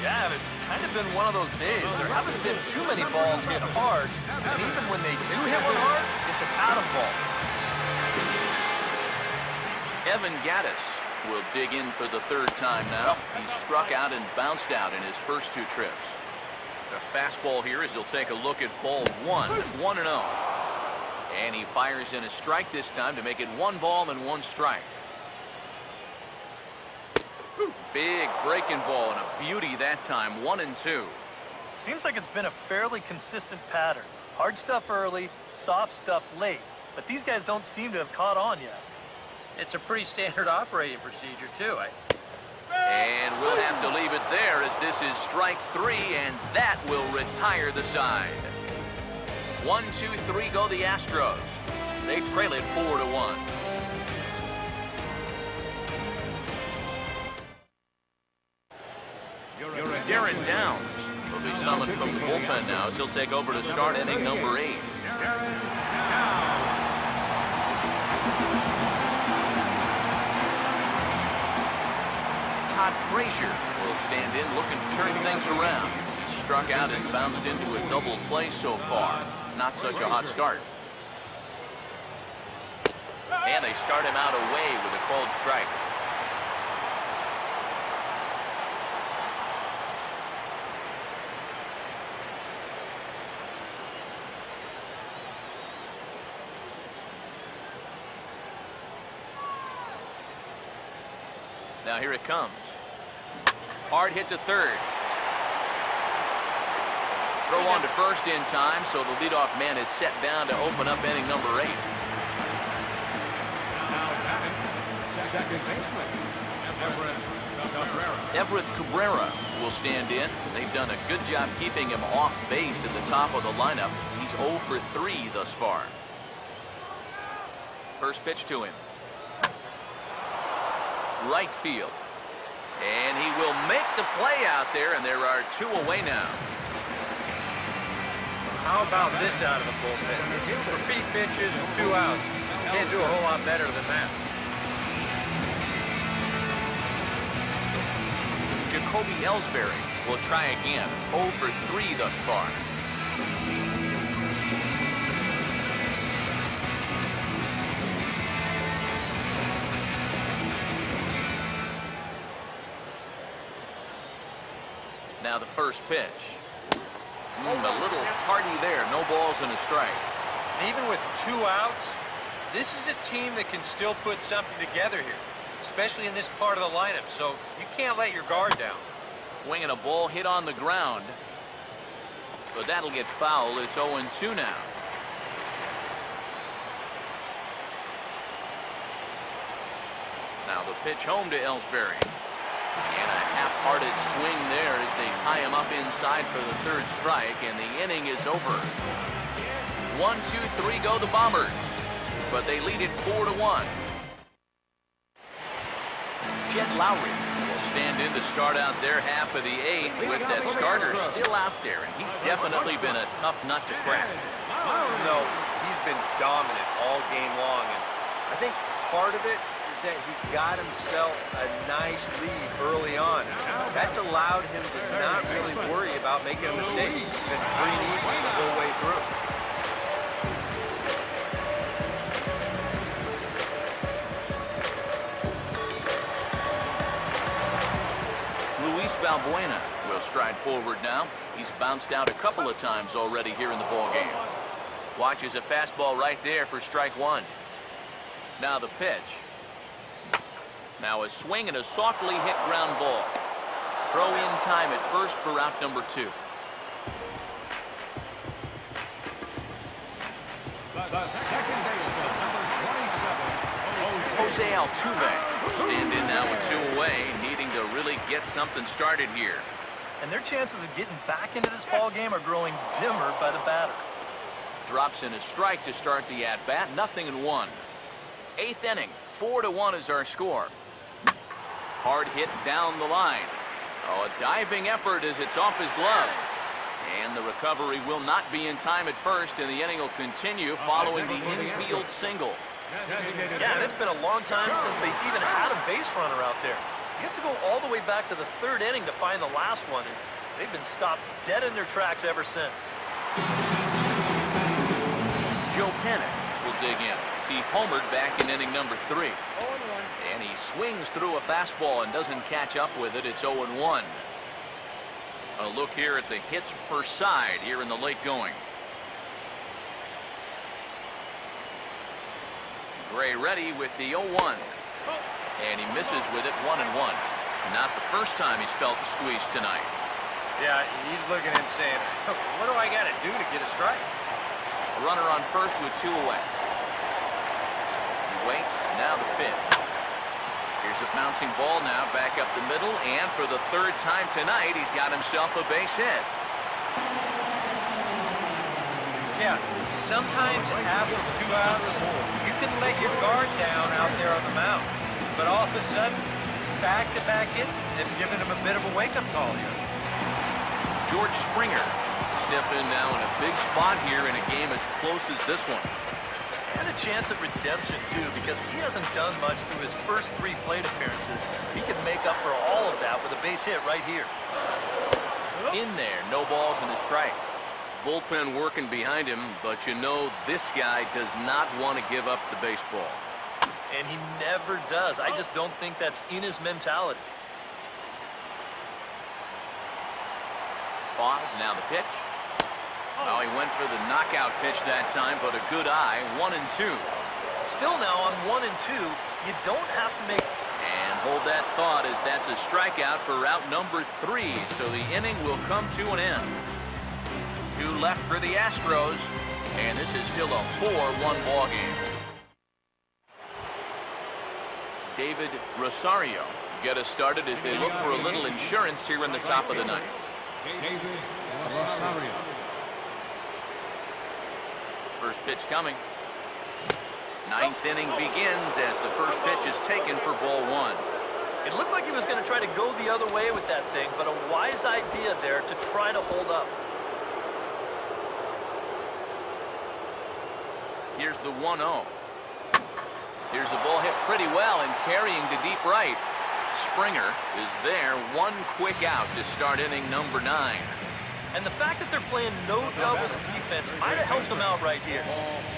S2: Yeah, it's kind of been one of those days. There haven't been too many balls hit hard, and even when they do hit one hard, it's an out of ball.
S1: Evan Gaddis will dig in for the 3rd time now. He struck out and bounced out in his first 2 trips. The fastball here as he'll take a look at ball 1, 1-0. And he fires in a strike this time to make it 1 ball and 1 strike. Big breaking ball and a beauty that time, 1-2.
S2: Seems like it's been a fairly consistent pattern. Hard stuff early, soft stuff late. But these guys don't seem to have caught on yet.
S4: It's a pretty standard operating procedure, too.
S1: And we'll have to leave it there as this is strike 3, and that will retire the side. 1, 2, 3 go the Astros. They trail it 4-1. Darren Downs will be summoned from the bullpen now as he'll take over to start inning number 8. Todd Frazier will stand in looking to turn things around. He struck out and bounced into a double play so far. Not such a hot start. And they start him out away with a called strike. Now here it comes. Hard hit to 3rd. Throw on to first in time, so the leadoff man is set down to open up inning number 8.
S3: Second baseman,
S1: Everett Cabrera will stand in. They've done a good job keeping him off base at the top of the lineup. He's 0 for 3 thus far. First pitch to him. right field. And he will make the play out there, and there are 2 away now.
S4: How about this out of the bullpen? 3 pitches and 2 outs. Can't do a whole lot better than that.
S1: Jacoby Ellsbury will try again. 0 for 3 thus far. Now the first pitch. A little tardy there. No balls and a strike.
S4: And even with 2 outs, this is a team that can still put something together here, especially in this part of the lineup. So you can't let your guard down.
S1: Swinging a ball hit on the ground. But that'll get foul. It's 0-2 now. Now the pitch home to Ellsbury. And a half-hearted swing there as they tie him up inside for the 3rd strike, and the inning is over. 1, 2, 3 go the Bombers, but they lead it 4-1. Jed Lowry will stand in to start out their half of the 8th with that starter still out there, and he's definitely been a tough nut to crack.
S4: No, he's been dominant all game long, and I think part of it is that he got himself a nice lead early on. That's allowed him to not really worry about making a mistake. He's been pretty easy the whole way through.
S1: Luis Valbuena will stride forward now. He's bounced out a couple of times already here in the ball game. Watches a fastball right there for strike 1. Now the pitch. Now a swing and a softly hit ground ball. Throw in time at first for out number 2. Jose Altuve will stand in now with 2 away, needing to really get something started here.
S2: And their chances of getting back into this ball game are growing dimmer by the batter.
S1: Drops in a strike to start the at-bat. 0-1. 8th inning. 4-1 is our score. Hard hit down the line. Oh, a diving effort as it's off his glove. And the recovery will not be in time at first, and the inning will continue following the infield single.
S2: Yeah, and it's been a long time since they've even had a base runner out there. You have to go all the way back to the 3rd inning to find the last one, and they've been stopped dead in their tracks ever since.
S1: Joe Panic will dig in. He homered back in inning number 3. And he swings through a fastball and doesn't catch up with it. It's 0-1. A look here at the hits per side here in the late going. Gray ready with the 0-1. And he misses with it. 1-1. Not the first time he's felt the squeeze tonight.
S4: Yeah, he's looking at him saying, what do I got to do to get a strike?
S1: A runner on first with 2 away. He waits. Now the pitch. Here's a bouncing ball now back up the middle, and for the 3rd time tonight, he's got himself a base hit.
S4: Yeah, sometimes after 2 outs, you can let your guard down out there on the mound. But all of a sudden, back-to-back hits have given him a bit of a wake-up call here.
S1: George Springer stepped in now in a big spot here in a game as close as this one.
S2: And a chance of redemption, too, because he hasn't done much through his first 3 plate appearances. He can make up for all of that with a base hit right here.
S1: In there, no balls and a strike. Bullpen working behind him, but you know this guy does not want to give up the baseball.
S2: And he never does. I just don't think that's in his mentality.
S1: Pause, now the pitch. Oh, he went for the knockout pitch that time, but a good eye. 1-2.
S2: Still now on 1-2, you don't have to make...
S1: And hold that thought, as that's a strikeout for out number 3, so the inning will come to an end. 2 left for the Astros, and this is still a 4-1 ball game. David Rosario get us started as they look for a little insurance here in the top of the ninth.
S3: David Rosario.
S1: First pitch coming. 9th inning begins as the first pitch is taken for ball 1.
S2: It looked like he was going to try to go the other way with that thing, but a wise idea there to try to hold up.
S1: Here's the 1-0. Here's the ball hit pretty well and carrying to deep right. Springer is there. One quick out to start inning number 9.
S2: And the fact that they're playing no doubles defense might have helped him out right here.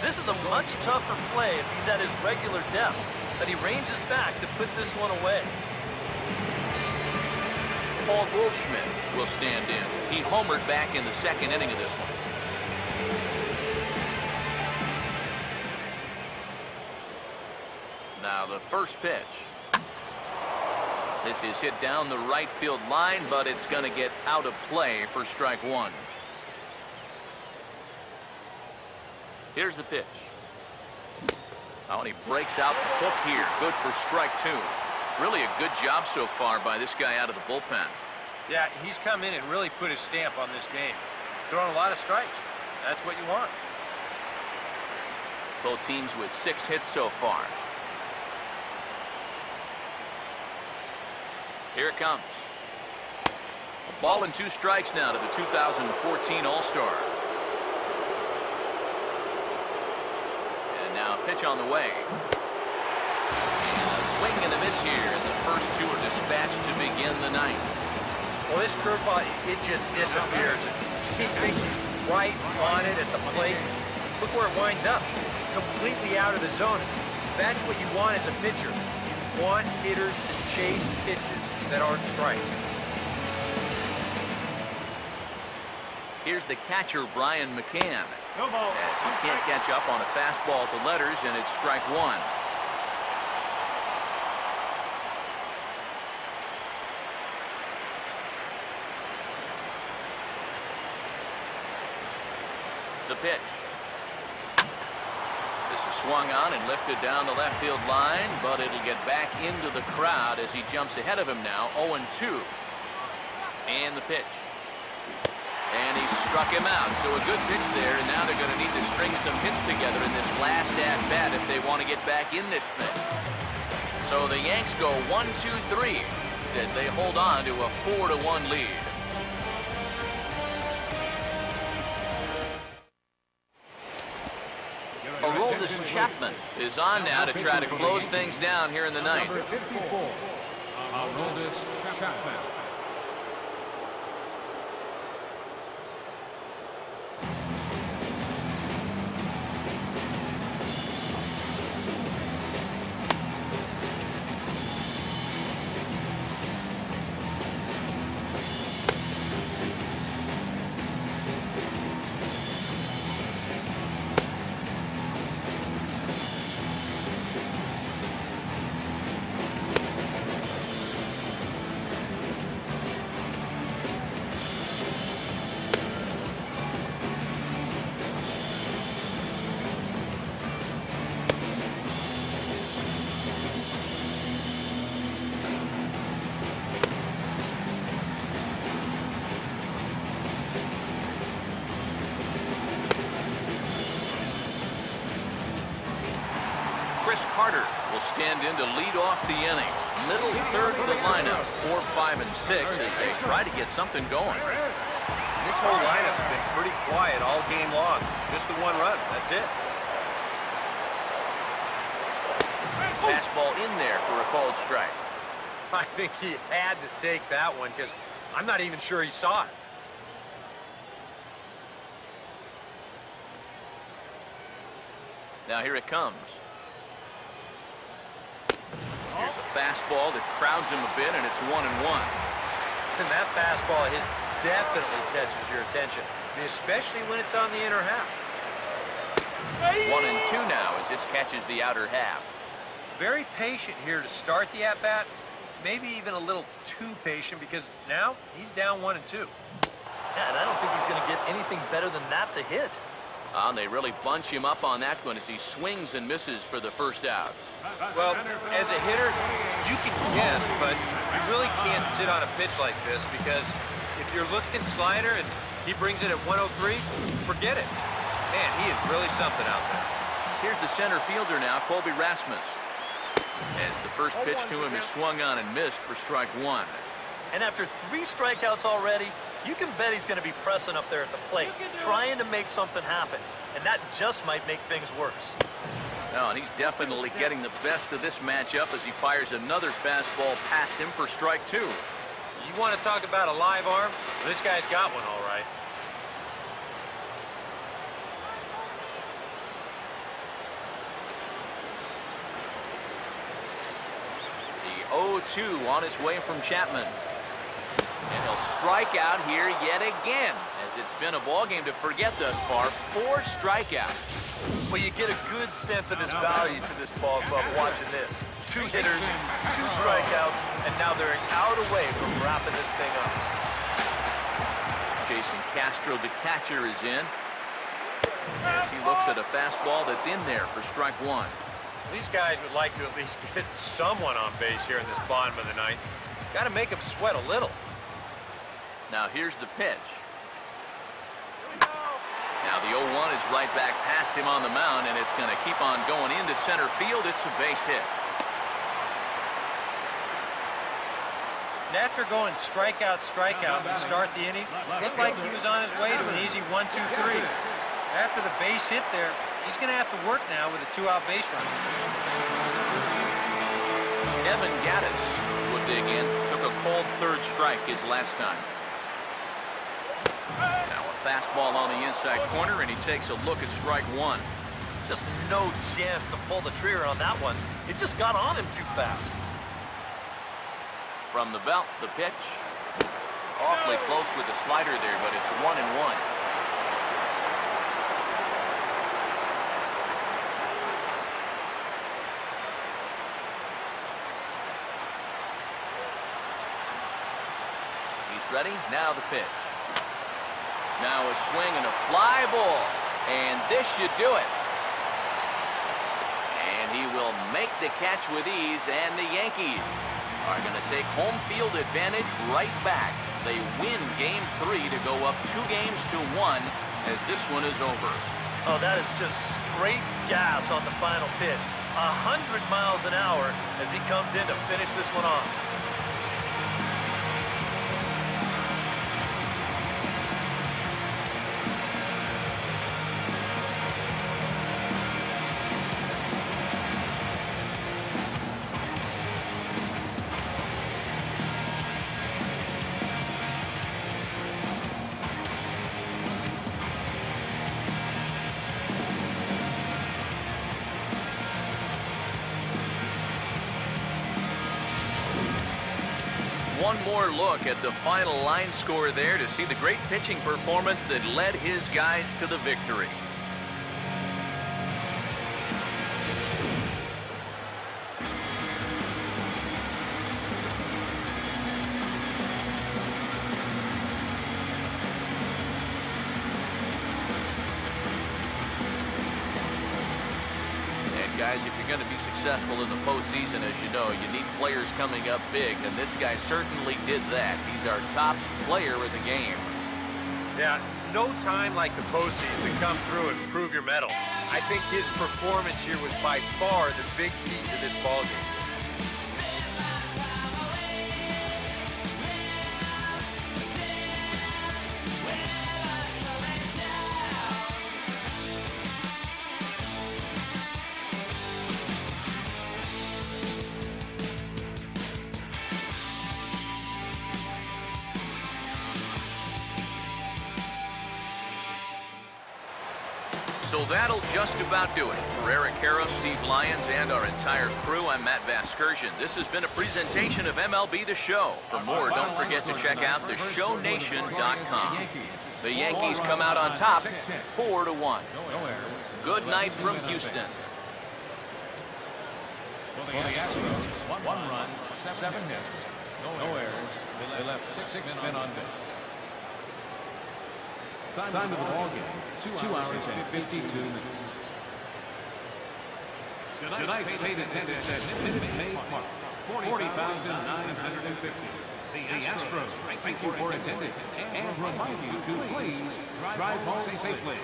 S2: This is a much tougher play if he's at his regular depth, but he ranges back to put this one away.
S1: Paul Goldschmidt will stand in. He homered back in the second inning of this one. Now the first pitch. This is hit down the right field line, but it's going to get out of play for strike 1. Here's the pitch. Oh, and he breaks out the hook here. Good for strike 2. Really a good job so far by this guy out of the bullpen.
S4: Yeah, he's come in and really put his stamp on this game. Throwing a lot of strikes. That's what you want.
S1: Both teams with 6 hits so far. Here it comes. A ball and 2 strikes now to the 2014 All-Star. And now a pitch on the way. A swing and a miss here, and the first 2 are dispatched to begin the 9th.
S4: Well, this curveball, it just disappears. He thinks he's right on it at the plate. Look where it winds up. Completely out of the zone. That's what you want as a pitcher. You want hitters to chase pitches that aren't strikes.
S1: Here's the catcher, Brian McCann. As he can't catch up on a fastball at the letters, and it's strike 1. The pitch. This is swung on and lifted down the left field line, but it'll get back into the crowd as he jumps ahead of him now, 0-2. And the pitch. And he struck him out. So a good pitch there, and now they're going to need to string some hits together in this last at-bat if they want to get back in this thing. So the Yanks go 1-2-3 as they hold on to a 4-1 lead. Aroldis Chapman is on now to try to close things down here in the 9th.
S3: Number 54, Aroldis Chapman.
S1: Carter will stand in to lead off the inning. Middle third of the lineup, 4, 5, and 6 as they try to get something going.
S4: This whole lineup's been pretty quiet all game long. Just the 1 run. That's it.
S1: Fastball in there for a called strike.
S4: I think he had to take that one because I'm not even sure he saw it.
S1: Now here it comes. Here's a fastball that crowds him a bit, and it's 1-1.
S4: And that fastball of his definitely catches your attention, especially when it's on the inner half.
S1: 1-2 now as this catches the outer half.
S4: Very patient here to start the at-bat. Maybe even a little too patient because now he's down 1-2.
S2: Yeah, and I don't think he's going to get anything better than that to hit.
S1: And they really bunch him up on that one as he swings and misses for the first out.
S4: Well, as a hitter, you can guess, but you really can't sit on a pitch like this because if you're looking slider and he brings it at 103, forget it. Man, he is really something out there.
S1: Here's the center fielder now, Colby Rasmus. As the first pitch to him is swung on and missed for strike one.
S2: And after 3 strikeouts already, you can bet he's going to be pressing up there at the plate, trying to make something happen. And that just might make things worse.
S1: Oh, and he's definitely getting the best of this matchup as he fires another fastball past him for strike two.
S4: You want to talk about a live arm? This guy's got one all right.
S1: The 0-2 on his way from Chapman. And he'll strike out here yet again, as it's been a ball game to forget thus far. 4 strikeouts.
S2: Well, you get a good sense of his value to this ball club watching this. 2 hitters, 2 strikeouts, and now they're an out away from wrapping this thing up.
S1: Jason Castro, the catcher, is in. As he looks at a fastball that's in there for strike one.
S4: These guys would like to at least get someone on base here in this bottom of the ninth. Got to make them sweat a little.
S1: Now here's the pitch. Now the 0-1 is right back past him on the mound, and it's going to keep on going into center field. It's a base hit.
S4: And after going strikeout to start the inning, looked like he was on his way to an easy 1-2-3. After the base hit there, he's going to have to work now with a 2-out base run.
S1: Evan Gattis would dig in. Took a cold third strike his last time. Now a fastball on the inside corner, and he takes a look at strike one.
S2: Just no chance to pull the trigger on that one. It just got on him too fast.
S1: From the belt, the pitch. Awfully close with the slider there, but it's 1-1. He's ready. Now the pitch. Now a swing and a fly ball. And this should do it. And he will make the catch with ease, and the Yankees are going to take home field advantage right back. They win Game 3 to go up 2-1 as this one is over.
S2: Oh, that is just straight gas on the final pitch. 100 miles an hour as he comes in to finish this one off.
S1: One more look at the final line score there to see the great pitching performance that led his guys to the victory. Guys, if you're going to be successful in the postseason, as you know, you need players coming up big, and this guy certainly did that. He's our top player of the game.
S4: Yeah, no time like the postseason to come through and prove your mettle. I think his performance here was by far the big key to this ballgame.
S1: So that'll just about do it. For Eric Harrow, Steve Lyons, and our entire crew, I'm Matt Vasgersian. This has been a presentation of MLB The Show. For more, don't forget to check out theshownation.com. The Yankees come out on top, 4-1. Good night from Houston.
S3: For the Astros, 1 run, 7 hits, no errors. They left 6 men on base. Time of the ball game, 2 hours and 52 minutes. Tonight's paid attendance at Minute Maid Park, 40,950. The Astros thank you for attending and remind you to please drive home safely.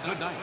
S3: Good night.